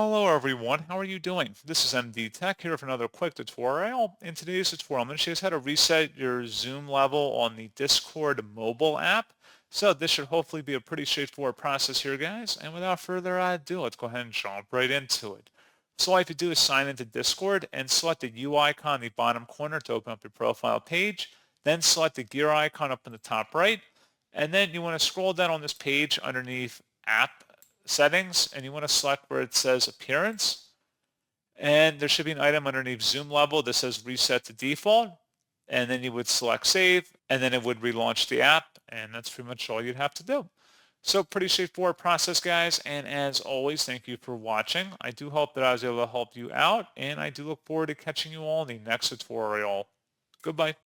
Hello everyone, how are you doing? This is MD Tech here for another quick tutorial. In today's tutorial, I'm going to show you how to reset your Zoom level on the Discord mobile app. So this should hopefully be a pretty straightforward process here, guys. And without further ado, let's go ahead and jump right into it. So all you have to do is sign into Discord and select the U icon in the bottom corner to open up your profile page. Then select the gear icon up in the top right. And then you want to scroll down on this page underneath app settings, and you want to select where it says appearance, and there should be an item underneath Zoom level that says reset to default, and then you would select save, and then it would relaunch the app, and that's pretty much all you'd have to do. So pretty straightforward process, guys, and as always, thank you for watching. I do hope that I was able to help you out, and I do look forward to catching you all in the next tutorial. Goodbye.